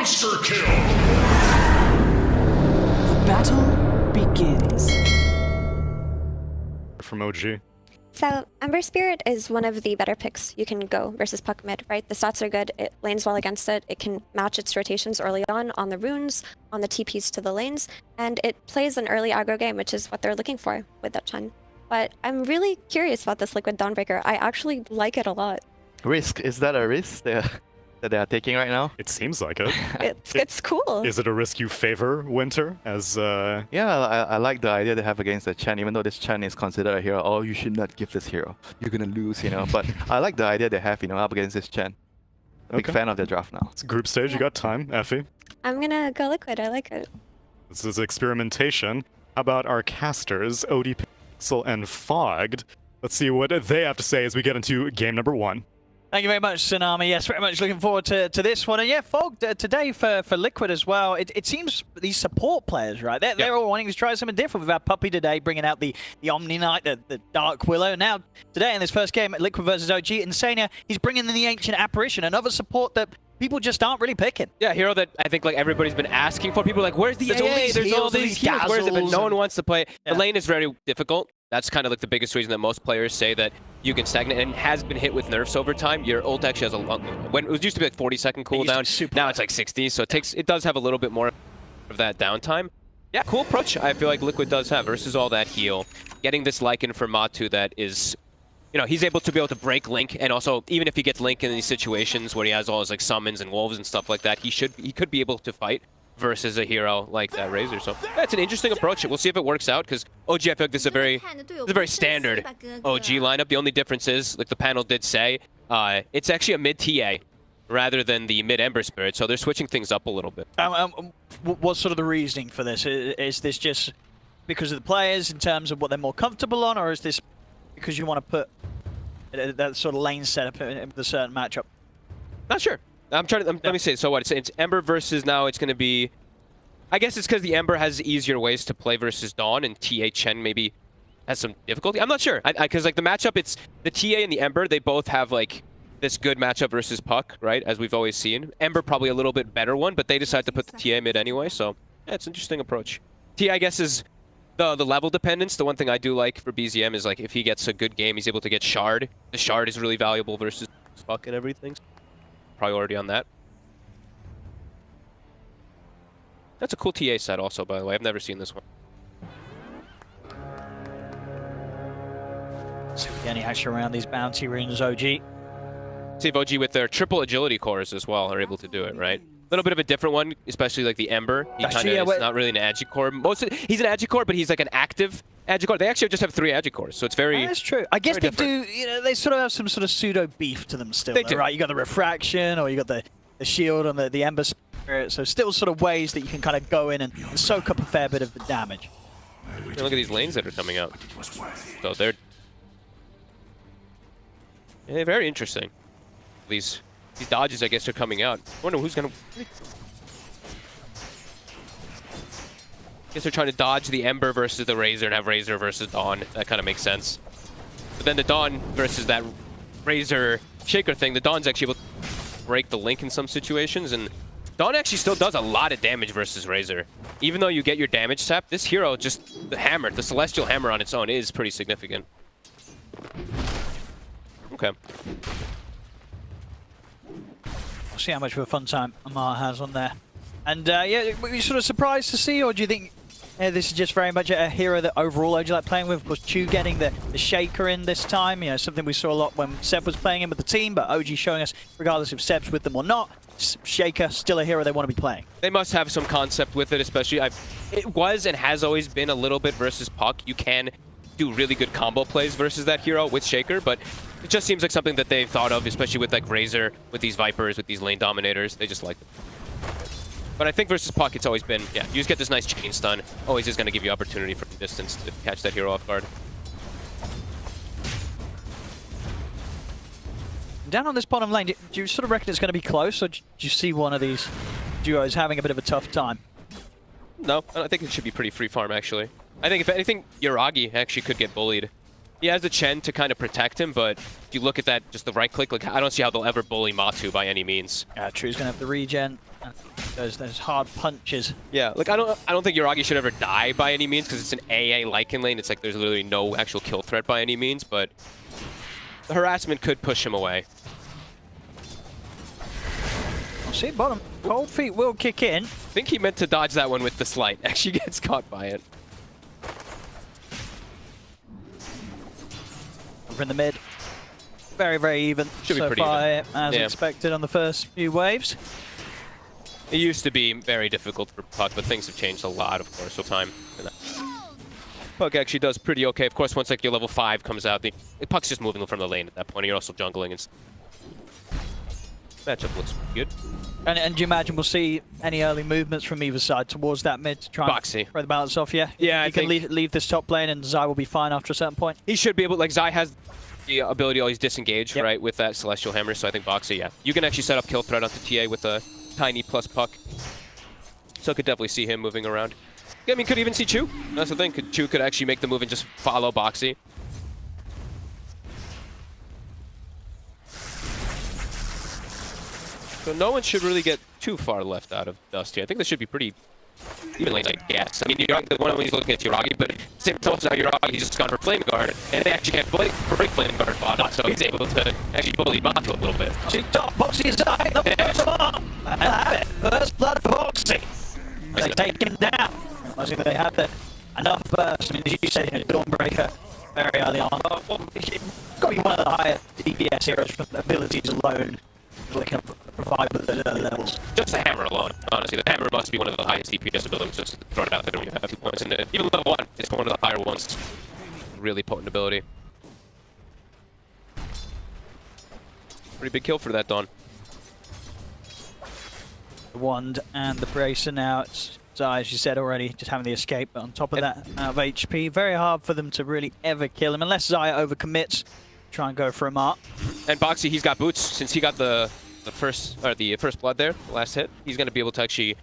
Monster kill! Battle begins. From OG. So, Ember Spirit is one of the better picks you can go versus Puck mid, right? The stats are good, it lanes well against it, it can match its rotations early on the runes, on the TPs to the lanes, and it plays an early aggro game, which is what they're looking for with that Chen. But I'm really curious about this Liquid Dawnbreaker. I actually like it a lot. Risk? Is that a risk that they are taking right now? It seems like it. It's cool. Is it a risk you favor, Winter? As Yeah, I like the idea they have against the Chen, even though this Chen is considered a hero. Oh, you should not give this hero. You're gonna lose, you know. But I like the idea they have, you know, up against this Chen. Big fan of their draft now. It's group stage. You got time, Effie. I'm gonna go Liquid. I like it. This is experimentation. How about our casters, OD Pixel and Fogged? Let's see what they have to say as we get into game number 1. Thank you very much, Tsunami. Yes, very much looking forward to this one. And yeah, Fog, today for Liquid as well, it seems these support players, right? They're all wanting to try something different. We've had Puppy today bringing out the Omni Knight, the Dark Willow. Now, today in this first game, Liquid versus OG, Insania, he's bringing in the Ancient Apparition, another support that people just aren't really picking. Yeah, hero that I think like everybody's been asking for. People are like, where's the AA? There's all these heroes. Where's it? But no one wants to play. Yeah. The lane is very difficult. That's kind of like the biggest reason that most players say that you can stagnate and has been hit with nerfs over time. Your ult actually has a long, when it used to be like 40-second cooldown, now it's like 60, so it does have a little bit more of that downtime. Yeah, cool approach I feel like Liquid does have versus all that heal. Getting this Lycan for Matu that is, you know, he's able to break Link, and also even if he gets Link in these situations where he has all his like summons and wolves and stuff like that, he could be able to fight versus a hero like that Razor. So yeah, it's an interesting approach. We'll see if it works out, because OG, I feel like this is a very standard OG lineup. The only difference is, like the panel did say, it's actually a mid TA rather than the mid Ember Spirit, so they're switching things up a little bit. What's sort of the reasoning for this? Is this just because of the players in terms of what they're more comfortable on, or is this because you want to put that sort of lane setup in a certain matchup? Not sure. Let me say, so what? It's Ember versus, now it's going to be, I guess it's because the Ember has easier ways to play versus Dawn, and TA Chen maybe has some difficulty. I'm not sure. Because like the matchup, it's the TA and the Ember, they both have like this good matchup versus Puck, right? As we've always seen. Ember probably a little bit better one, but they decided to put the TA mid anyway, so yeah, it's an interesting approach. TA, I guess, is the level dependence. The one thing I do like for BZM is like if he gets a good game, he's able to get Shard. The Shard is really valuable versus Puck and everything. Priority on that. That's a cool TA set also, by the way. I've never seen this one. So any action around these bounty runes, OG. See if OG with their triple agility cores as well are able to do it, right? A little bit of a different one, especially like the Ember. He kind of is not really an Agicore. He's an Agicore, but he's like an active Agicore. They actually just have 3 Agicores, so it's very. That's true. I guess they different. do. You know, they sort of have some sort of pseudo beef to them still. They do. Right? You got the refraction, or you got the shield on the Ember Spirit. So still sort of ways that you can kind of go in and soak up a fair bit of the damage. Look at these lanes that are coming out. So they're very interesting. These dodges, I guess, are coming out. I wonder who's gonna. I guess they're trying to dodge the Ember versus the Razor and have Razor versus Dawn. That kind of makes sense. But then the Dawn versus that Razor Shaker thing, the Dawn's actually able to break the Link in some situations, and Dawn actually still does a lot of damage versus Razor. Even though you get your damage sap, this hero, just the hammer, the Celestial Hammer on its own is pretty significant. Okay. We'll see how much of a fun time Amar has on there. And yeah, were you sort of surprised to see, or do you think this is just very much a hero that overall OG like playing with? Was Chu getting the Shaker in this time? You know, something we saw a lot when Seb was playing him with the team, but OG showing us, regardless if Seb's with them or not, Shaker still a hero they want to be playing. They must have some concept with it, especially. It was and has always been a little bit versus Puck. You can do really good combo plays versus that hero with Shaker, but it just seems like something that they've thought of, especially with like Razor, with these Vipers, with these lane dominators. They just like it. But I think versus Puck, it's always been, yeah, you just get this nice chain stun. Always is going to give you opportunity from distance to catch that hero off guard. Down on this bottom lane, do you sort of reckon it's going to be close, or do you see one of these duos having a bit of a tough time? No, I think it should be pretty free farm, actually. I think if anything, Yuragi actually could get bullied He has the Chen to kind of protect him, but if you look at that, just the right click, like I don't see how they'll ever bully Matu by any means. Yeah, True's gonna have the regen. Those hard punches. Yeah, like I don't think Yuragi should ever die by any means because it's an AA Lycan lane. It's like there's literally no actual kill threat by any means, but the harassment could push him away. I'll see bottom. Cold feet will kick in. I think he meant to dodge that one with the slight. Actually gets caught by it. Over in the mid. Very, very even. Should be so pretty far, even. as expected on the first few waves. It used to be very difficult for Puck, but things have changed a lot, of course, with time. Puck actually does pretty okay. Of course, once like your level 5 comes out, the Puck's just moving from the lane at that point. You're also jungling. And matchup looks good. And do you imagine we'll see any early movements from either side towards that mid to try and Boxy. throw the balance off? Yeah. Yeah, he can leave this top lane, and Zai will be fine after a certain point. He should be able. Like Zai has the ability to always disengage, right, with that Celestial Hammer. So I think Boxy, yeah, you can actually set up kill threat onto TA with a tiny plus Puck. So I could definitely see him moving around. I mean, could even see Chu. That's the thing. Chu could actually make the move and just follow Boxy. So no one should really get too far left out of Dusty. I think this should be pretty even lanes, I guess. I mean, the one he's looking at Yuragi, but same told now Yuragi, he's just gone for Flame Guard, and they actually can't break Flame Guard bot, so he's able to actually bully Matu a little bit. Top Boxy is dying, the first one! I have it! First blood for Boxy! They take him down. I think they have enough burst. I mean, as you said, Dawnbreaker very early on. It's got to be one of the higher DPS heroes from abilities alone. They can provide with those early levels. Just the hammer alone, honestly. The hammer must be one of the highest DPS abilities, just to throw it out there when you have 2 points in it. Even level 1 is one of the higher ones. Really potent ability. Pretty big kill for that, Dawn. The wand and the bracer now. It's Zai, as you said already, just having the escape. But on top of that, out of HP, very hard for them to really ever kill him unless Zai overcommits. Try and go for a mark. And Boxy, he's got boots. Since he got the first blood there, the last hit, he's going to be able to actually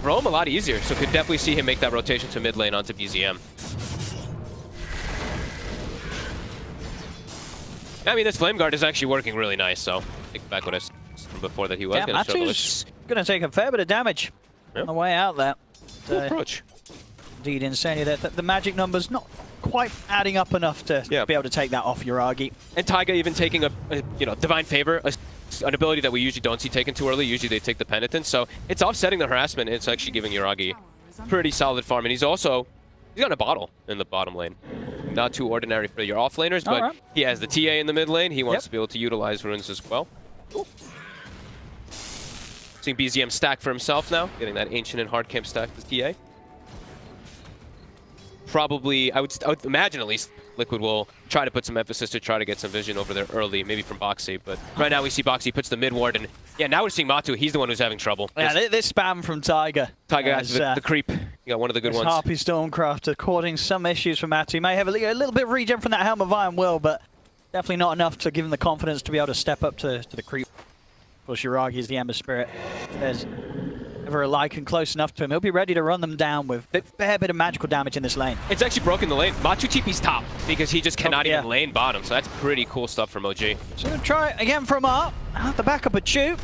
roam a lot easier. So could definitely see him make that rotation to mid lane onto BZM. I mean, this Flame Guard is actually working really nice. So take back what I said from before that he was going to struggle. Matu's going to take a fair bit of damage on the way out there. Cool approach. Indeed, Insania. The magic number's not quite adding up enough to be able to take that off Yuragi. And Taiga even taking a Divine Favor, an ability that we usually don't see taken too early. Usually they take the Penitence, so it's offsetting the harassment. And it's actually giving Yuragi pretty solid farm. And he's got a bottle in the bottom lane. Not too ordinary for your offlaners, but he has the TA in the mid lane. He wants to be able to utilize runes as well. Cool. Seeing BZM stack for himself now, getting that Ancient and Hard Camp stack to TA. Probably, I would imagine at least, Liquid will try to put some emphasis to try to get some vision over there early, maybe from Boxy. But right now we see Boxy puts the mid ward, and yeah, now we're seeing Matu. He's the one who's having trouble. Yeah, this spam from Taiga. Taiga has the creep. You got one of the good ones. Harpy Stormcrafter causing some issues for Matu. He may have a little bit of regen from that Helm of Iron Will, but definitely not enough to give him the confidence to be able to step up to the creep. Of course, Yuragi is the Ember Spirit. There's ever a Lycan close enough to him, he'll be ready to run them down with a fair bit of magical damage in this lane. It's actually broken the lane. Matu TP's top because he just cannot even lane bottom, so that's pretty cool stuff from OG. So we'll try it again from Art. The backup of Chu.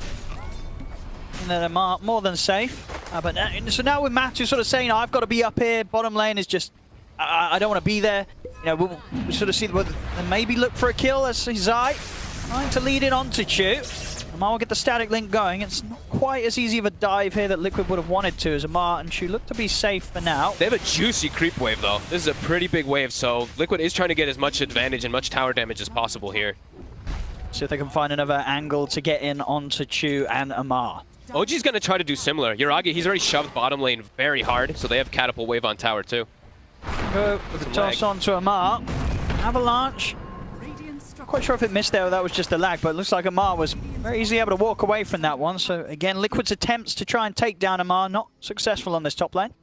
And then Art more than safe. But so now with Matu sort of saying, I've got to be up here, bottom lane is just, I don't want to be there. You know, we'll sort of see whether maybe look for a kill as Zai trying to lead it on to Chu. Amar will get the static link going. It's not quite as easy of a dive here that Liquid would have wanted to, as Amar and Chu look to be safe for now. They have a juicy creep wave, though. This is a pretty big wave, so Liquid is trying to get as much advantage and much tower damage as possible here. See if they can find another angle to get in onto Chu and Amar. OG's going to try to do similar. Yuragi, he's already shoved bottom lane very hard, so they have catapult wave on tower, too. Go with the toss onto Amar. Avalanche. Not quite sure if it missed there or that was just a lag, but it looks like Amar was very easily able to walk away from that one. So again, Liquid's attempts to try and take down Amar, not successful on this top lane.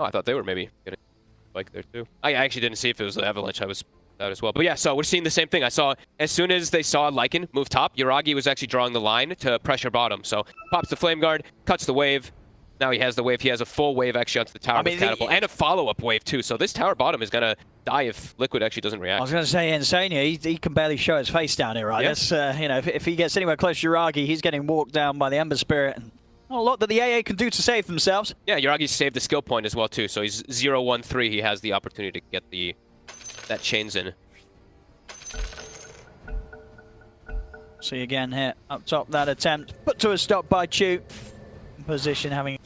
Oh, I thought they were maybe getting a spike there too. I actually didn't see if it was the Avalanche. I was out as well. But yeah, so we're seeing the same thing. I saw as soon as they saw Lycan move top, Yuragi was actually drawing the line to pressure bottom. So pops the Flame Guard, cuts the wave, Now he has the wave. He has a full wave actually onto the tower with catapult, and a follow-up wave too. So this tower bottom is gonna die if Liquid actually doesn't react. I was going to say, Insania, he can barely show his face down here, right? Yeah. That's, you know, if he gets anywhere close to Yuragi, he's getting walked down by the Ember Spirit. And not a lot that the AA can do to save themselves. Yeah, Yuragi saved the skill point as well too. So he's 0-1-3. He has the opportunity to get that chains in. See again here, up top, that attempt put to a stop by Chu. Position having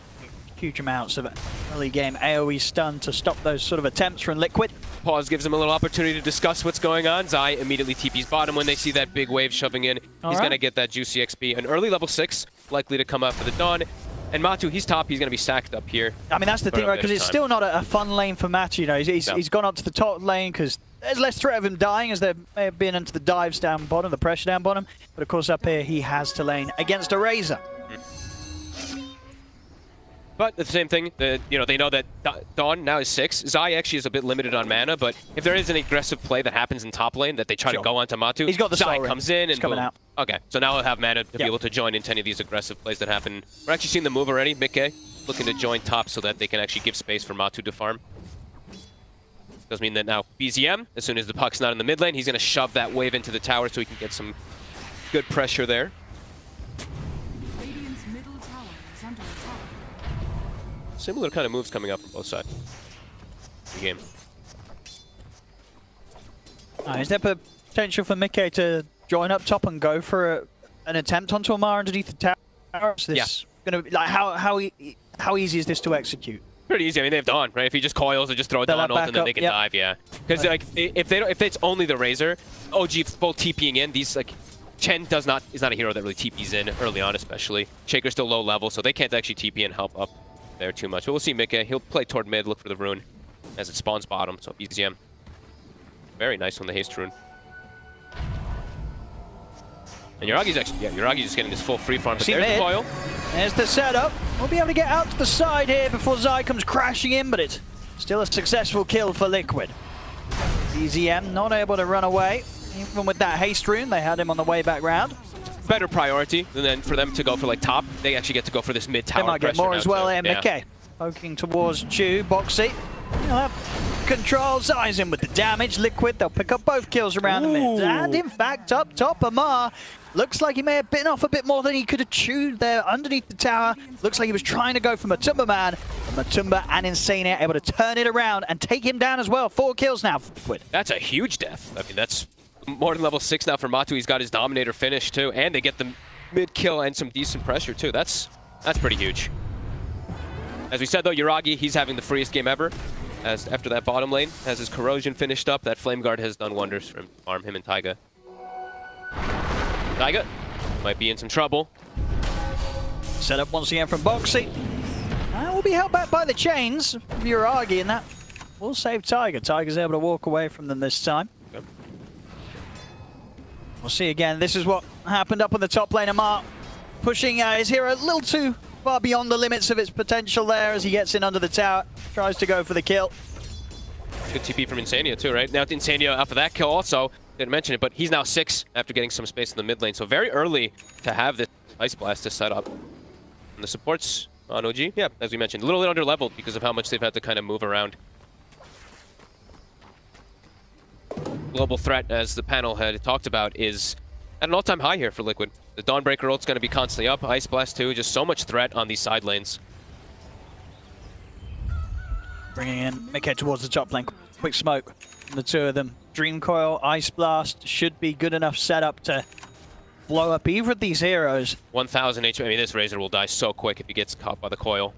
huge amounts of early game AoE stun to stop those sort of attempts from Liquid. Pause gives him a little opportunity to discuss what's going on. Zai immediately TP's bottom when they see that big wave shoving in. He's going to get that juicy XP. An early level 6, likely to come out for the Dawn. And Matu, he's top. He's going to be sacked up here. I mean, that's the thing, right? Because it's still not a fun lane for Matu. You know, he's gone up to the top lane because there's less threat of him dying, as there may have been into the dives down bottom, the pressure down bottom. But of course, up here, he has to lane against a Razor. But the same thing, you know, they know that Dawn now is 6. Zai actually is a bit limited on mana, but if there is an aggressive play that happens in top lane that they try to go onto Matu, he's got the Zai comes in and coming out. Okay, so now he'll have mana to be able to join into any of these aggressive plays that happen. We're actually seeing the move already. Mikke looking to join top so that they can actually give space for Matu to farm. Does mean that now BZM, as soon as the puck's not in the mid lane, he's going to shove that wave into the tower so he can get some good pressure there. Similar kind of moves coming up from both sides of the game. Is there potential for Mikke to join up top and go for an attempt onto Amar underneath the tower? Is this going to be like how easy is this to execute? Pretty easy. I mean, they have Dawn, right? If he just coils or just throw a Dawn ult and then they can dive, Because like if it's only the Razor, OG full TPing in, these like Chen is not a hero that really TPs in early on, especially. Shaker's still low level, so they can't actually TP and help up there too much. But we'll see Mikke. He'll play toward mid, look for the rune as it spawns bottom. So BZM. Very nice on the haste rune. And Yuragi's actually, Yuragi's just getting this full free farm. But there's the coil. There's the setup. We'll be able to get out to the side here before Zai comes crashing in, but it's still a successful kill for Liquid. BZM not able to run away. Even with that haste rune, they had him on the way back round. Better priority than then for them to go for like top. They actually get to go for this mid tower. They might get more as well. Mikke poking towards Chu. Boxy. Control Zai's in with the damage. Liquid, they'll pick up both kills around the mid. And in fact, up top, Amar looks like he may have bitten off a bit more than he could have chewed there underneath the tower. Looks like he was trying to go for Matumba Man. Matumba and Insania able to turn it around and take him down as well. 4 kills now for Liquid. That's a huge death. I mean, that's more than level 6 now for Matu. He's got his Dominator finish too, and they get the mid kill and some decent pressure too. That's pretty huge. As we said though, Yuragi, he's having the freest game ever. As after that bottom lane, has his corrosion finished up. That flame guard has done wonders for him to farm him and Taiga. Taiga might be in some trouble. Set up once again from Boxy. Will be held back by the chains of Yuragi, and that will save Taiga. Taiga's able to walk away from them this time. We'll see again. This is what happened up on the top lane. Amar pushing his hero a little too far beyond the limits of its potential there as he gets in under the tower. Tries to go for the kill. Good TP from Insania too, right? Now Insania after that kill also, didn't mention it, but he's now 6 after getting some space in the mid lane. So very early to have this Ice Blast to set up. And the supports on OG, yeah, as we mentioned, a little bit under leveled because of how much they've had to kind of move around. Global threat, as the panel had talked about, is at an all-time high here for Liquid. The Dawnbreaker ult's going to be constantly up. Ice Blast too, just so much threat on these side lanes. Bringing in Mikke towards the top lane. Quick smoke from the two of them. Dream Coil, Ice Blast should be good enough setup to blow up either of these heroes. 1,000 HP. I mean, this Razor will die so quick if he gets caught by the coil.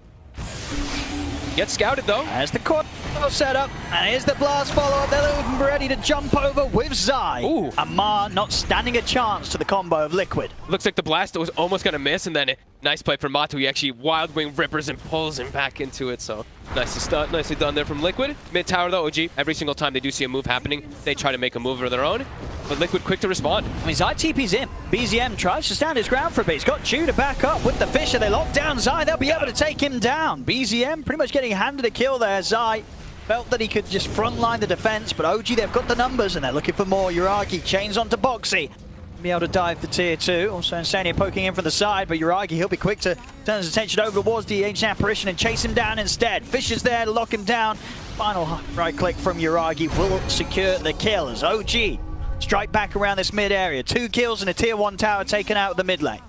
Gets scouted though. There's the coil setup, and here's the blast follow-up. They're looking ready to jump over with Zai. Ooh. Amar not standing a chance to the combo of Liquid. Looks like the blast was almost going to miss, and then nice play from Matu. He actually Wild Wing rippers and pulls him back into it, so nicely done there from Liquid. Mid tower though, OG, every single time they do see a move happening, they try to make a move of their own, but Liquid quick to respond. I mean, Zai TP's in. BZM tries to stand his ground for a bit. He's got Chu to back up with the Fisher. They lock down Zai. They'll be able to take him down. BZM pretty much getting handed a kill there. Zai felt that he could just frontline the defense, but OG, they've got the numbers and they're looking for more. Yuragi chains onto Boxy. be able to dive the tier 2. Also, Insania poking in from the side, but Yuragi, he'll be quick to turn his attention over towards the ancient apparition and chase him down instead. Fish is there to lock him down. Final right click from Yuragi will secure the kill as OG strike back around this mid area. 2 kills and a tier 1 tower taken out of the mid lane.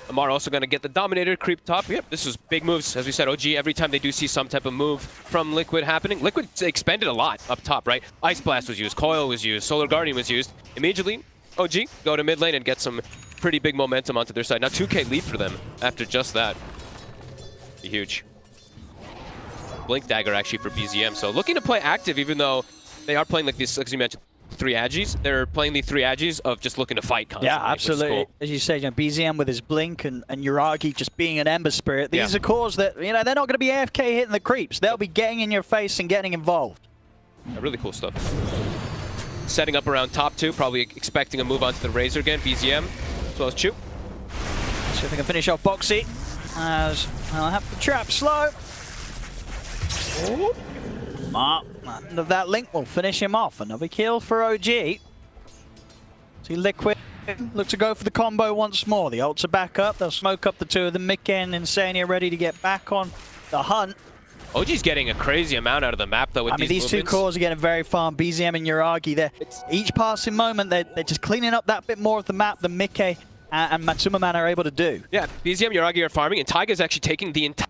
Amar also going to get the Dominator, creep top. Yep, this was big moves. As we said, OG, every time they do see some type of move from Liquid happening, Liquid expended a lot up top, right? Ice Blast was used, Coil was used, Solar Guardian was used. Immediately, OG go to mid lane and get some pretty big momentum onto their side. Now 2K lead for them after just that. Be huge. Blink Dagger actually for BZM. So looking to play active, even though they are playing like these, as you mentioned, 3 Agis. They're playing the 3 Agis of just looking to fight constantly. Yeah, absolutely. Cool. As you say, BZM with his Blink and Yuragi just being an Ember Spirit. These are cores that, they're not going to be AFK hitting the creeps. They'll be getting in your face and getting involved. Yeah, really cool stuff. Setting up around top 2, probably expecting a move onto the Razor again. BZM, as well as Chu. See if they can finish off Boxy. As I'll have the trap slow. Ooh. End of that link will finish him off. Another kill for OG. See Liquid look to go for the combo once more. The ults are back up. They'll smoke up the 2 of them. Mickey and Insania ready to get back on the hunt. OG's getting a crazy amount out of the map, though, with these 2 cores are getting very far. BZM and Yuragi, each passing moment, they're just cleaning up that bit more of the map than Mickey and Matsumaman are able to do. Yeah, BZM, Yuragi are farming, and Taiga's actually taking the entire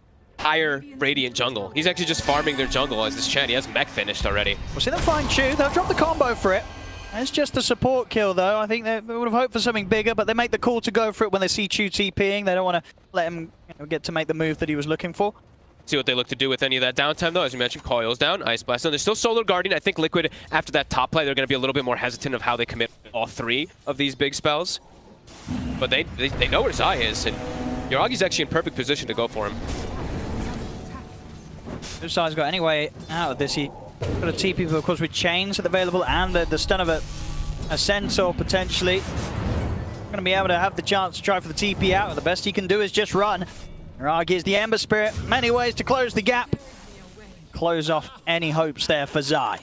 Radiant jungle. He's actually just farming their jungle as this Chen. He has mech finished already. We'll see them find Chu. They'll drop the combo for it. It's just a support kill, though. I think they would have hoped for something bigger, but they make the call to go for it when they see Chu TPing. They don't want to let him get to make the move that he was looking for. See what they look to do with any of that downtime, though. As you mentioned, Coil's down, Ice Blast down. There's still Solar Guardian. I think Liquid, after that top play, they're going to be a little bit more hesitant of how they commit all 3 of these big spells. But they know where Zai is, and Yuragi's actually in perfect position to go for him. If Zai's got any way out of this, he got a TP, of course, with chains available and the stun of a Centaur, potentially. Going to be able to have the chance to try for the TP out. The best he can do is just run. Yuragi is the Ember Spirit. Many ways to close the gap. Close off any hopes there for Zai.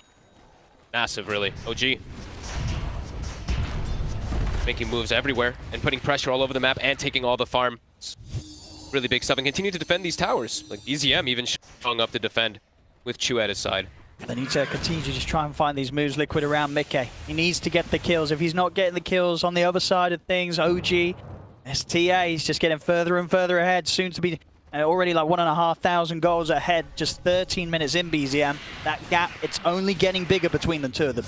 Massive, really. OG. Making moves everywhere and putting pressure all over the map and taking all the farm. Really big stuff, and continue to defend these towers. Like BZM even strong up to defend with Chu at his side. They need to continue to just try and find these moves Liquid around Mickey. He needs to get the kills. If he's not getting the kills on the other side of things, OG, STA, he's just getting further and further ahead. Soon to be already like 1,500 goals ahead, just 13 minutes in BZM. That gap, it's only getting bigger between the 2 of them.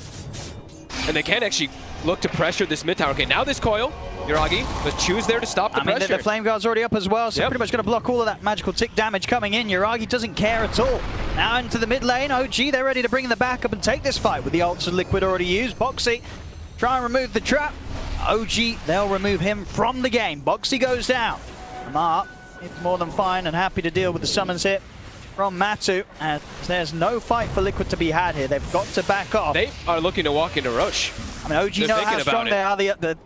And they can actually look to pressure this mid tower. Okay, now this Coil, Yuragi, but Chu's there to stop the pressure. The Flame Guard's already up as well, so pretty much going to block all of that magical tick damage coming in. Yuragi doesn't care at all. Now into the mid lane, OG, they're ready to bring the back up and take this fight with the ults of Liquid already used. Boxy, try and remove the trap. OG, they'll remove him from the game. Boxy goes down. Amar is more than fine and happy to deal with the summons hit from Matu. There's no fight for Liquid to be had here. They've got to back off. They are looking to walk into Roche. I mean, OG know how strong they are.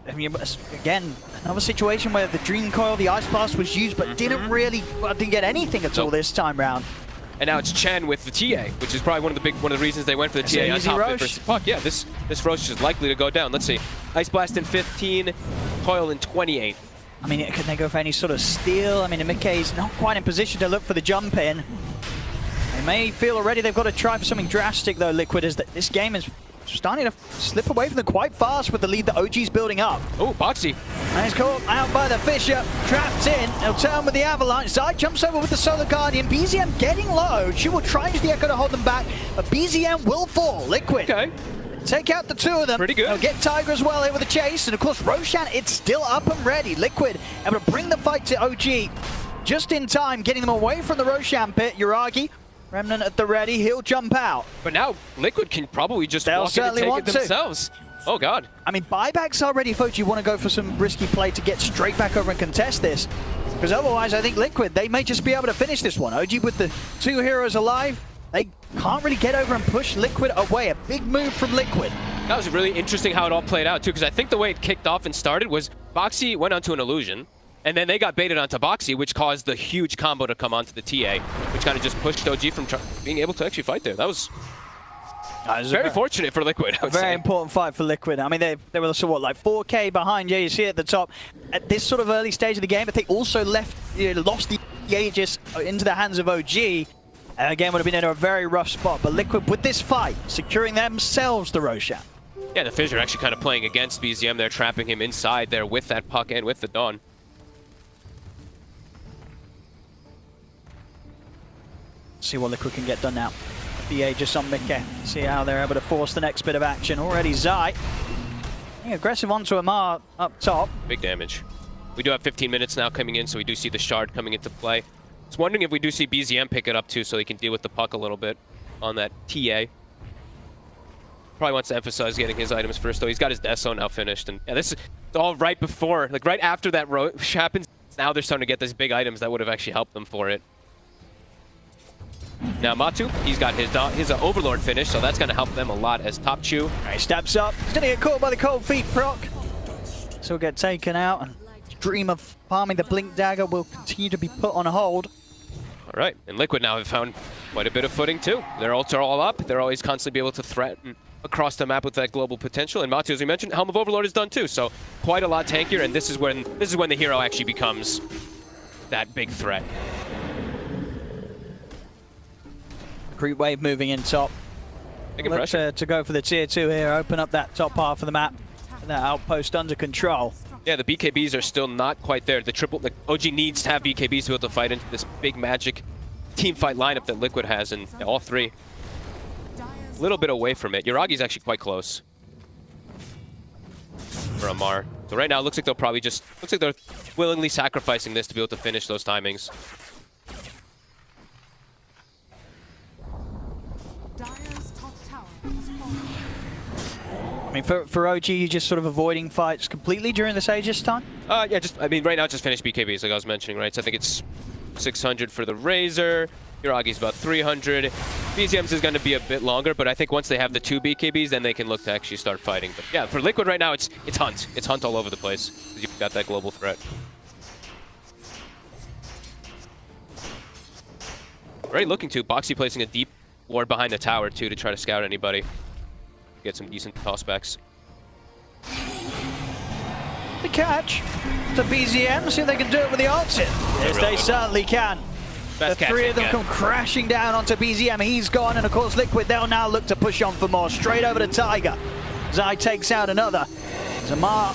I mean, again, another situation where the Dream Coil, the Ice Blast was used, but didn't get anything at all this time round. And now it's Chen with the TA, which is probably one of the reasons they went for the TA on top of it versus Puck. Yeah, this Roche is likely to go down. Let's see. Ice Blast in 15, Coil in 28. I mean, can they go for any sort of steal? I mean, Mickey's not quite in position to look for the jump in. They may feel already they've got to try for something drastic, though, Liquid, is that this game is starting to slip away from them quite fast with the lead that OG's building up. Oh, Boxy. And he's caught out by the Fisher, trapped in. He'll turn with the Avalanche. Zai jumps over with the Solar Guardian. BZM getting low. She will try and use the Echo to hold them back, but BZM will fall. Liquid. Okay. Take out the 2 of them. Pretty good. They'll get Tiger as well over the chase. And of course, Roshan, it's still up and ready. Liquid able to bring the fight to OG just in time, getting them away from the Roshan pit. Yuragi, Remnant at the ready. He'll jump out. But now Liquid can probably just walk in and take it themselves. Oh, God. I mean, buybacks are ready, folks. You want to go for some risky play to get straight back over and contest this. Because otherwise, I think Liquid, they may just be able to finish this one. OG with the 2 heroes alive. They can't really get over and push Liquid away. A big move from Liquid. That was really interesting how it all played out, too, because I think the way it kicked off and started was Boxy went onto an illusion, and then they got baited onto Boxy, which caused the huge combo to come onto the TA, which kind of just pushed OG from being able to actually fight there. That was Very fortunate for Liquid, I would Very say. important fight for Liquid. I mean, they were also, what, like 4K behind. Yeah, you see at the top. At this sort of early stage of the game, but they also lost the Aegis into the hands of OG. Again, would have been in a very rough spot. But Liquid, with this fight, securing themselves the Roshan. Yeah, the Fissure actually kind of playing against BZM. They're trapping him inside there with that puck and with the Dawn. See what Liquid can get done now. The Aegis on Mickey. See how they're able to force the next bit of action. Already Zai. Aggressive onto Amar up top. Big damage. We do have 15 minutes now coming in, so we do see the Shard coming into play. I was wondering if we do see BZM pick it up too, so he can deal with the puck a little bit on that TA. Probably wants to emphasize getting his items first, though. He's got his Death Zone now finished, and yeah, this is all right before, like right after that Rosh happens. Now they're starting to get these big items that would have actually helped them for it. Now Matu, he's got his Overlord finish, so that's going to help them a lot as Top Chew. He steps up. He's going to get caught by the cold feet proc. So he'll get taken out, and dream of farming the Blink Dagger will continue to be put on hold. All right, and Liquid now have found quite a bit of footing too. Their ults are all up. They're always constantly be able to threaten across the map with that global potential. And Matu, as we mentioned, Helm of Overlord is done too, so quite a lot tankier. And this is when the hero actually becomes that big threat. Creep wave moving in top. Big Look impression. to go for the tier 2 here. Open up that top half of the map. And that outpost under control. Yeah, the BKBs are still not quite there. The OG needs to have BKBs to be able to fight into this big magic team fight lineup that Liquid has, and all three a little bit away from it. Yuragi's actually quite close for Amar. So right now it looks like they'll probably just, looks like they're willingly sacrificing this to be able to finish those timings. I mean, for OG, you just sort of avoiding fights completely during this Aegis time? Yeah, I mean, right now just finish BKBs like I was mentioning, right? So I think it's 600 for the Razor. Yuragi's about 300. BZM's is going to be a bit longer, but I think once they have the 2 BKBs, then they can look to actually start fighting. But yeah, for Liquid right now, it's Hunt. It's Hunt all over the place, because you've got that global threat. Very looking to. Boxy placing a deep ward behind the tower, too, to try to scout anybody. Get some decent tossbacks. The catch to BZM, see if they can do it with the ults in. Yes, they certainly can. Best the catch 3 of them yet. come crashing down onto BZM. He's gone, and of course Liquid, they'll now look to push on for more. Straight over to Tiger. Zai takes out another. Zamar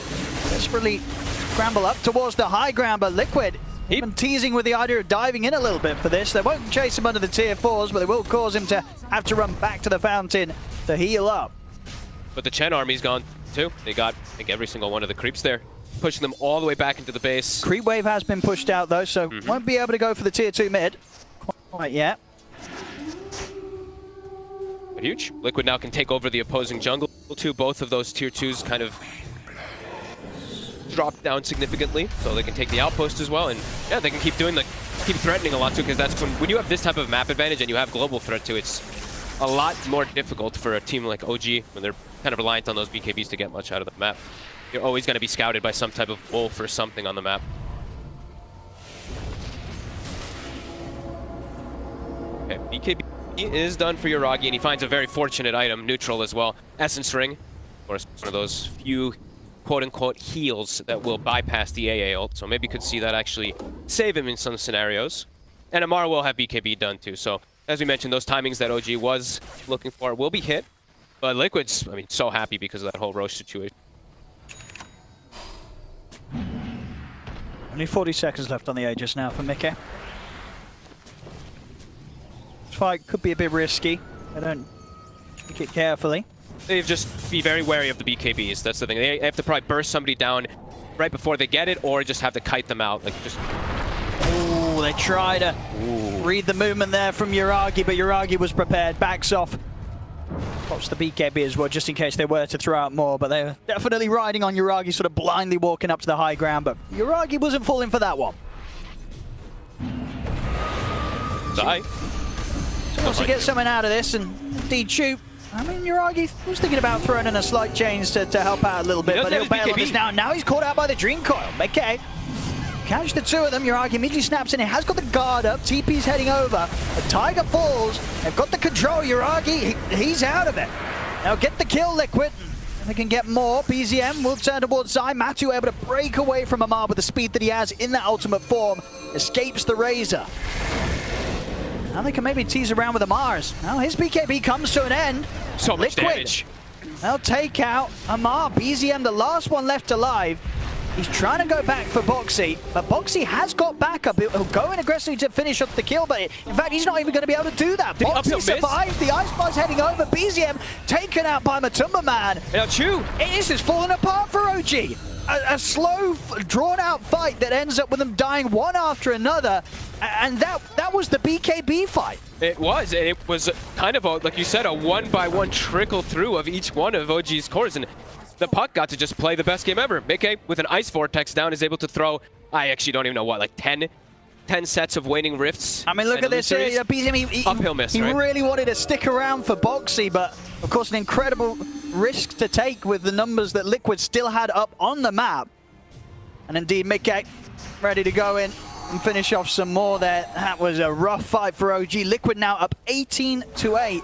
desperately scramble up towards the high ground, but Liquid even teasing with the idea of diving in a little bit for this. They won't chase him under the tier 4s, but they will cause him to have to run back to the fountain to heal up. But the Chen army's gone too. They got, I think, every single one of the creeps there, pushing them all the way back into the base. Creep wave has been pushed out though, so won't be able to go for the tier 2 mid quite yet. But huge. Liquid now can take over the opposing jungle too. Both of those tier 2s kind of drop down significantly, so they can take the outpost as well. And yeah, they can keep threatening a lot too, because that's when you have this type of map advantage and you have global threat too, it's a lot more difficult for a team like OG when they're kind of reliant on those BKBs to get much out of the map. You're always going to be scouted by some type of wolf or something on the map. Okay, BKB is done for Yuragi, and he finds a very fortunate item, neutral as well. Essence Ring, of course, one of those few quote-unquote heals that will bypass the AA ult, so maybe you could see that actually save him in some scenarios. And Amar will have BKB done too, so as we mentioned, those timings that OG was looking for will be hit, but Liquid's, I mean, so happy because of that whole Roche situation. Only 40 seconds left on the Aegis now for Mickey. This fight could be a bit risky. They don't take it carefully. They just be very wary of the BKBs. That's the thing. They have to probably burst somebody down right before they get it, or just have to kite them out. Like just. Ooh, they try to read the movement there from Yuragi, but Yuragi was prepared. Backs off. Pops the BKB as well, just in case they were to throw out more. But they were definitely riding on Yuragi, sort of blindly walking up to the high ground. But Yuragi wasn't falling for that one. Zai. So wants to get something out of this, and indeed shoot. I mean, Yuragi was thinking about throwing in a slight change to help out a little bit, but he'll bail on this now. Now he's caught out by the Dream Coil. Okay. catch the two of them. Yuragi immediately snaps in. It has got the guard up. TP's heading over. The Tiger falls. They've got the control. Yuragi, he's out of it. Now get the kill, Liquid. They can get more. BZM will turn towards Zai. Matu able to break away from Amar with the speed that he has in that ultimate form. Escapes the Razor. Now they can maybe tease around with Amar's. Now his BKB comes to an end. So much damage. They'll take out Amar. BZM, the last one left alive. He's trying to go back for Boxy, but Boxy has got backup. He'll go in aggressively to finish up the kill, but in fact, he's not even going to be able to do that. Boxy survives. The Ice Bar's heading over. BZM taken out by Matumba Man. Now Chu. This is falling apart for OG. A slow, drawn-out fight that ends up with them dying one after another, and that was the BKB fight. It was. It was kind of, like you said, a one-by-one trickle through of each one of OG's cores, and the Puck got to just play the best game ever. Mickey, with an Ice Vortex down, is able to throw, I actually don't even know what, like 10 sets of Waning Rifts. I mean, look at this. BZM, uphill miss, he right? really wanted to stick around for Boxy, but of course an incredible risk to take with the numbers that Liquid still had up on the map. And indeed, Mickey ready to go in and finish off some more there. That was a rough fight for OG. Liquid now up 18-8.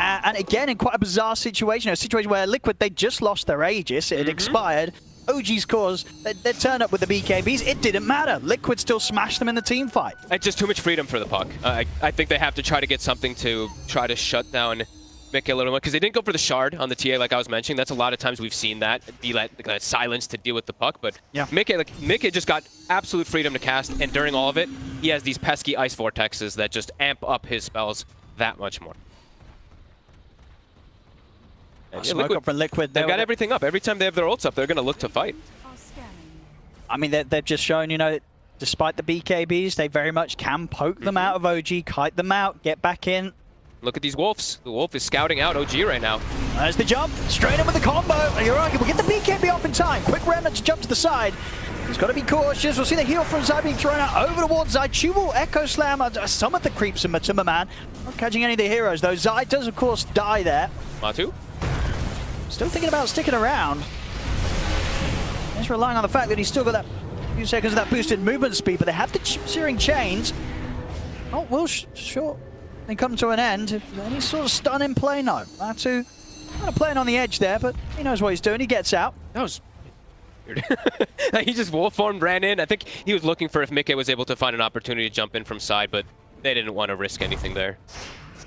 And again, in quite a bizarre situation, a situation where Liquid, they just lost their Aegis. It expired. OG's cause, they turn up with the BKBs. It didn't matter. Liquid still smashed them in the team fight. It's just too much freedom for the Puck. I think they have to try to get something to try to shut down Mickey a little more, because they didn't go for the shard on the TA like I was mentioning. That's a lot of times we've seen that be like silence to deal with the Puck, but yeah. Mickey just got absolute freedom to cast, and during all of it, he has these pesky Ice Vortexes that just amp up his spells that much more. Smoke up from Liquid. They've got everything up. Every time they have their ults up, they're going to look to fight. I mean, they've just shown, you know, despite the BKBs, they very much can poke them out of OG, kite them out, get back in. Look at these Wolves. The Wolf is scouting out OG right now. There's the jump. Straight in with the combo. Yuragi will get the BKB off in time. Quick remnant to jump to the side. He's got to be cautious. We'll see the heal from Zai being thrown out over towards Zai. Chu will Echo Slam some of the creeps in Matumba Man. Not catching any of the heroes, though. Zai does, of course, die there. Matu? Still thinking about sticking around. He's relying on the fact that he's still got that few seconds of that boosted movement speed, but they have the searing chains. Oh, will sure. They come to an end. Any sort of stun in play? No. Matu kind of playing on the edge there, but he knows what he's doing. He gets out. That was weird. He just wolf formed, ran in. I think he was looking for if Mickey was able to find an opportunity to jump in from side, but they didn't want to risk anything there.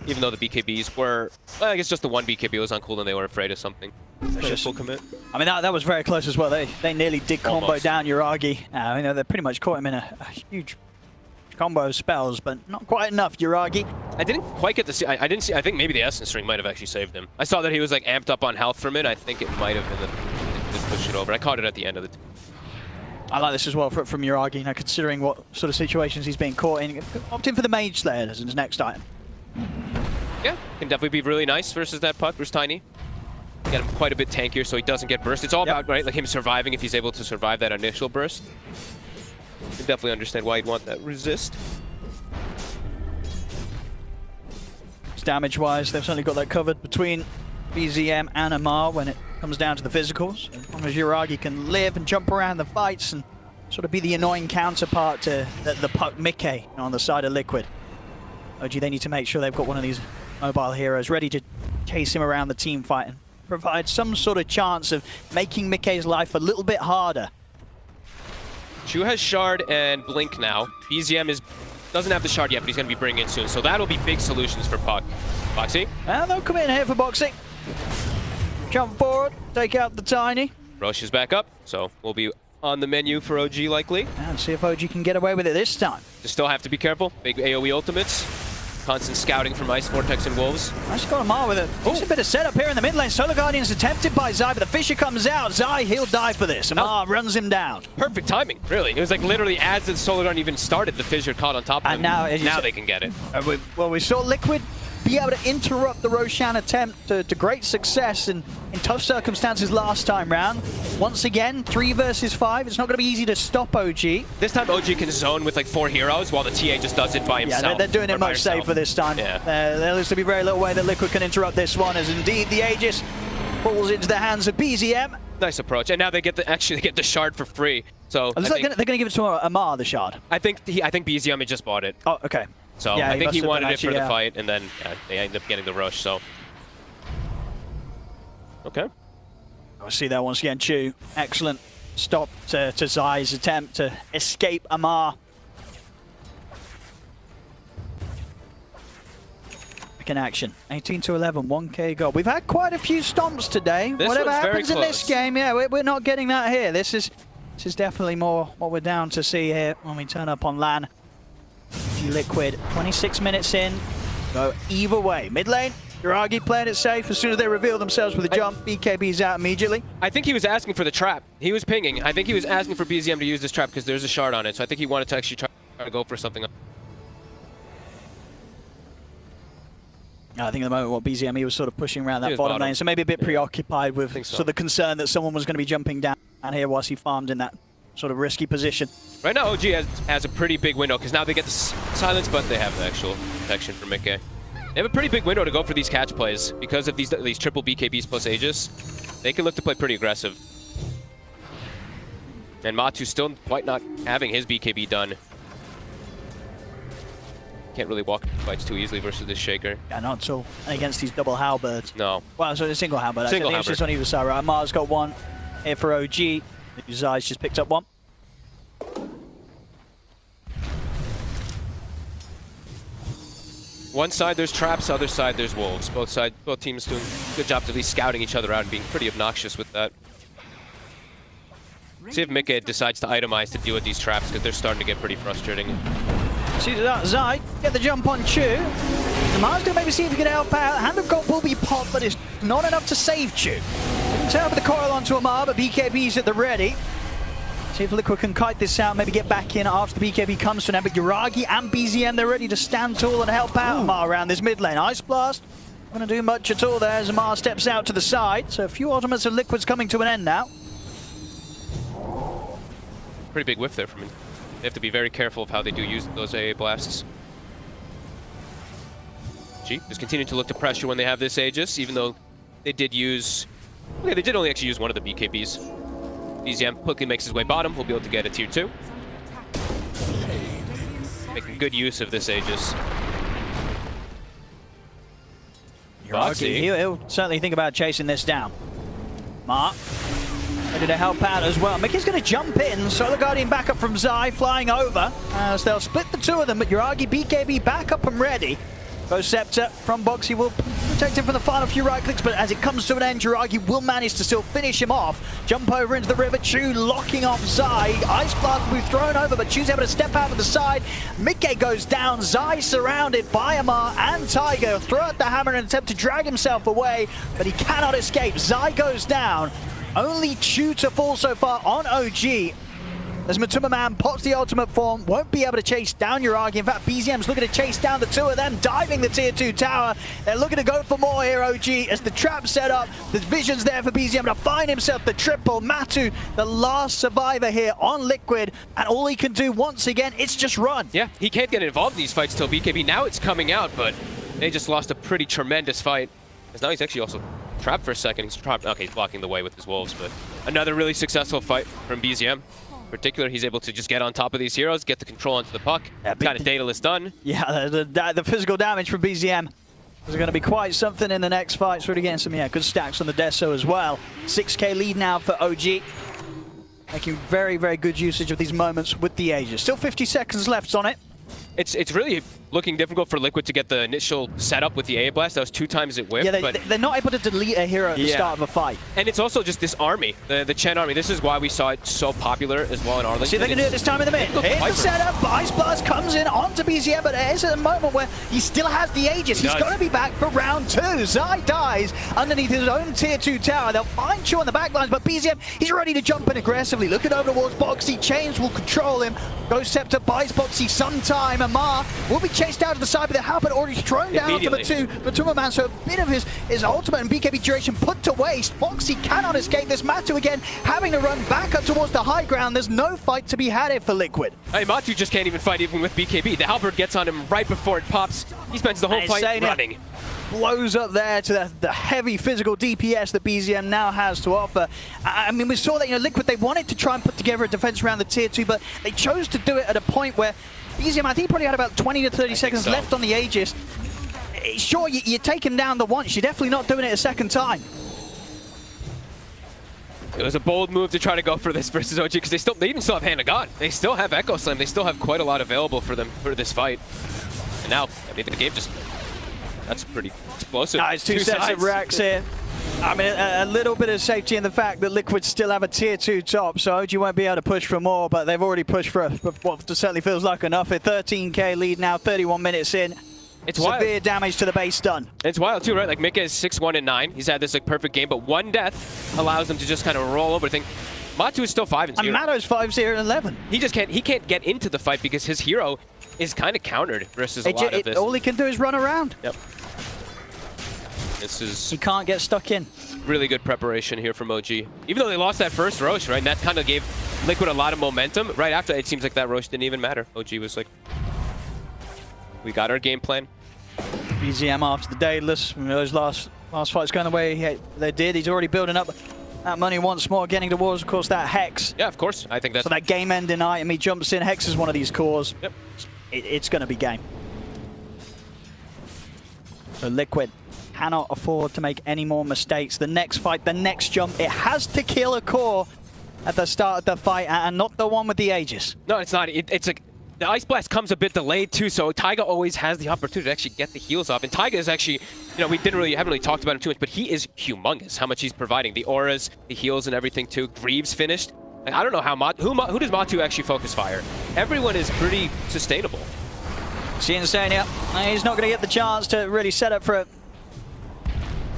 Even though the BKBs were, well, I guess just the one BKB was uncool and they were afraid of something. Just full commit. I mean, that was very close as well. They nearly did combo Almost down Yuragi. I mean, they pretty much caught him in a huge combo of spells, but not quite enough. Yuragi. I didn't quite get to see. I didn't see. I think maybe the Essence Ring might have actually saved him. I saw that he was like amped up on health from it. I think it might have been the push it over. I caught it at the end of the. I like this as well from Yuragi. You know, considering what sort of situations he's being caught in, opting for the Mage Slayer as his next item. Yeah, can definitely be really nice versus that Puck versus Tiny. Get him quite a bit tankier so he doesn't get burst. It's all about, right, like him surviving if he's able to survive that initial burst. You can definitely understand why he'd want that resist. Damage-wise, they've certainly got that covered between BZM and Amar when it comes down to the physicals. As long as Yuragi can live and jump around the fights and sort of be the annoying counterpart to the Puck Mickey on the side of Liquid. OG, they need to make sure they've got one of these mobile heroes ready to chase him around the team fight and provide some sort of chance of making Mickey's life a little bit harder. Chu has Shard and Blink now. BZM doesn't have the Shard yet, but he's going to be bringing it soon. So that'll be big solutions for Puck. Boxy? And they'll come in here for Boxy. Jump forward, take out the Tiny. Roche is back up, so we'll be on the menu for OG likely. And see if OG can get away with it this time. Just still have to be careful. Big AoE ultimates. Constant scouting from Ice Vortex and Wolves. Nice got Amar with it. Decent bit of setup here in the mid lane. Solar Guardian's attempted by Zai, but the Fisher comes out. Zai, he'll die for this. Amar runs him down. Perfect timing, really. It was like literally as the Solar Guardian even started, the Fissure caught on top of him. And now they can get it. Well, we saw Liquid be able to interrupt the Roshan attempt to great success in tough circumstances last time round. Once again, 3 versus 5. It's not going to be easy to stop OG. This time OG can zone with like 4 heroes while the TA just does it by himself. Yeah, they're doing it much safer this time. Yeah. There looks to be very little way that Liquid can interrupt this one, as indeed the Aegis falls into the hands of BZM. Nice approach, and now they get actually get the Shard for free. So they're going to give it to Amar, the shard. I think BZM had just bought it. Oh, okay. So yeah, I think he wanted it for the yeah. fight, and then they ended up getting the rush. So okay. I see that once again. Chu, excellent stop to Zai's attempt to escape Amar. Back in action. 18-11, 1k goal. We've had quite a few stomps today. This Whatever one's very happens in this close. game, yeah, we're not getting that here. This is definitely more what we're down to see here when we turn up on LAN. Liquid, 26 minutes in, go either way. Mid lane, Yuragi playing it safe. As soon as they reveal themselves with a jump, BKB's out immediately. I think he was asking for the trap. He was pinging. I think he was asking for BZM to use this trap because there's a shard on it. So I think he wanted to actually try to go for something. I think at the moment, what BZM, he was sort of pushing around that was bottom bottom. lane, so maybe a bit preoccupied with so. sort of the concern that someone was going to be jumping down here whilst he farmed in that sort of risky position. Right now, OG has a pretty big window because now they get the silence, but they have the actual protection from Mikke. They have a pretty big window to go for these catch plays because of these triple BKBs plus Aegis. They can look to play pretty aggressive. And Matu still quite not having his BKB done. Can't really walk fights too easily versus this Shaker. Yeah, not at all. And against these double halberds. No. Well, so a single halberd. Single I think it's just on either side, right? Amar's got one here for OG. Zai's just picked up one. One side there's traps, other side there's wolves. Both teams doing a good job of at least scouting each other out and being pretty obnoxious with that. See if Mikke decides to itemize to deal with these traps because they're starting to get pretty frustrating. See that Zai get the jump on Chu. Amar's gonna maybe see if he can help out. Hand of God will be popped, but it's not enough to save Chu. Didn't turn with the coil onto Amar, but BKB's at the ready. See if Liquid can kite this out, maybe get back in after the BKB comes to an end. But Yuragi and BZM, they're ready to stand tall and help out Amar around this mid lane. Ice Blast, not gonna do much at all there as Amar steps out to the side. So a few ultimates of Liquid's coming to an end now. Pretty big whiff there from him. They have to be very careful of how they do use those AA blasts. G just continuing to look to pressure when they have this Aegis, even though they did use... Okay, they did only actually use one of the BKBs. BZM quickly makes his way bottom. We'll be able to get a tier 2. Making good use of this Aegis. Yuragi, he'll certainly think about chasing this down. Mark, ready to help out as well. Mikke's going to jump in. Solar Guardian back up from Zai, flying over. As they'll split the two of them, but Yuragi, BKB back up and ready. Ghost Scepter from Boxy will protect him from the final few right clicks, but as it comes to an end, Yuragi will manage to still finish him off. Jump over into the river, Chu locking off Zai. Ice Blast will be thrown over, but Chu's able to step out to the side. Mikke goes down, Zai surrounded by Amar and Tiger. Throw out the hammer and attempt to drag himself away, but he cannot escape. Zai goes down. Only Chu to fall so far on OG. As Matuma Man pops the ultimate form, won't be able to chase down Yuragi. In fact, BZM's looking to chase down the two of them, diving the tier 2 tower. They're looking to go for more here, OG, as the trap's set up. There's visions there for BZM to find himself the triple. Matu, the last survivor here on Liquid, and all he can do once again, it's just run. Yeah, he can't get involved in these fights till BKB. Now it's coming out, but they just lost a pretty tremendous fight. As now he's actually also trapped for a second. He's trapped. Okay, he's blocking the way with his wolves, but another really successful fight from BZM. In particular, he's able to just get on top of these heroes, get the control onto the puck. Yeah, kind of dataless done. Yeah, the physical damage from BZM is going to be quite something in the next fight. It's really getting some good stacks on the Deso as well. 6k lead now for OG. Making very, very good usage of these moments with the Aegis. Still 50 seconds left on it. It's really looking difficult for Liquid to get the initial setup with the AA Blast. That was 2 times it whiffed. Yeah, they're not able to delete a hero at the start of a fight. And it's also just this army, the Chen army. This is why we saw it so popular as well in Arlington. See if they can do it this time in the mid. Here's the setup. Ice Blast comes in onto BZM, but there's a moment where he still has the Aegis. He's going to be back for round 2. Zai dies underneath his own tier 2 tower. They'll find Chu on the backlines, but BZM, he's ready to jump in aggressively. Looking over towards Boxy. Chains will control him. Ghost Scepter buys Boxy some time. Amar will be chased out to the side, but the halberd already thrown down onto the 2. Matuma Man, so a bit of his ultimate and BKB duration put to waste. Boxy cannot escape this. Matu again having to run back up towards the high ground. There's no fight to be had here for Liquid. Hey, Matu just can't even fight even with BKB. The halberd gets on him right before it pops. He spends the whole fight running. blows up there to the heavy physical DPS that BZM now has to offer. I mean, we saw that, Liquid, they wanted to try and put together a defense around the tier 2, but they chose to do it at a point where BZM, I think, probably had about 20 to 30 seconds left on the Aegis. Sure, you take him down the once, you're definitely not doing it a second time. It was a bold move to try to go for this versus OG because they even still have Hand of God. They still have Echo Slam. They still have quite a lot available for them for this fight. And now, I mean, the game just, that's pretty explosive. Nice, two sets of racks here. I mean, a little bit of safety in the fact that Liquid still have a tier 2 top, so OG won't be able to push for more, but they've already pushed for what certainly feels like enough. A 13k lead now, 31 minutes in. It's severe wild. damage to the base done. It's wild too, right? Like Mika is 6-1 and 9. He's had this like perfect game, but one death allows them to just kind of roll over. I think Matu is still 5-0. And Mato's 5-0-11. He just can't. He can't get into the fight because his hero is kind of countered versus a lot of this. All he can do is run around. Yep. This is He can't get stuck in. really good preparation here from OG. Even though they lost that first Roche, right? And that kind of gave Liquid a lot of momentum. Right after, it seems like that Roche didn't even matter. OG was like, we got our game plan. BZM after the Daedalus, those last fights going the way they did. He's already building up that money once more, getting towards, of course, that Hex. Yeah, of course. I think that's... So that game-ending item, he jumps in. Hex is one of these cores. Yep. It's going to be game. So Liquid cannot afford to make any more mistakes. The next fight, the next jump, it has to kill a core at the start of the fight, and not the one with the Aegis. No, it's not. It's like... The Ice Blast comes a bit delayed too, so Taiga always has the opportunity to actually get the heals off. And Taiga is actually, we haven't really talked about him too much, but he is humongous, how much he's providing. The auras, the heals and everything too. Greaves finished. Like, I don't know how who does Matu actually focus fire? Everyone is pretty sustainable. See insane, yeah. He's not going to get the chance to really set up for an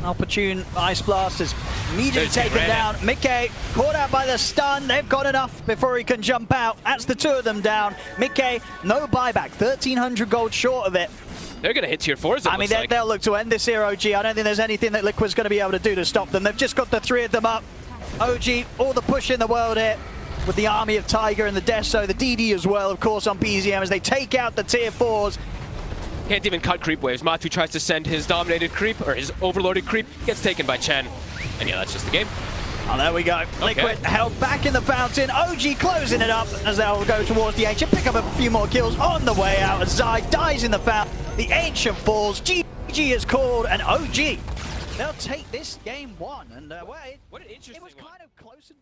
opportune Ice Blast is immediately taken down. Mickey caught out by the stun. They've got enough before he can jump out. That's the two of them down. Mickey, no buyback. 1,300 gold short of it. They're going to hit tier 4s, I mean, they'll look to end this here, OG. I don't think there's anything that Liquid's going to be able to do to stop them. They've just got the three of them up. OG, all the push in the world here with the army of Tiger and the Deso, the DD as well, of course, on BZM as they take out the tier 4s. Can't even cut creep waves. Matu tries to send his dominated creep, or his overloaded creep, gets taken by Chen. And yeah, that's just the game. Oh, there we go. Liquid held back in the fountain. OG closing it up as they'll go towards the Ancient. Pick up a few more kills on the way out as Zai dies in the fountain. The Ancient falls. GG is called, and OG, they'll take this game 1. And What an interesting it was one. kind of close.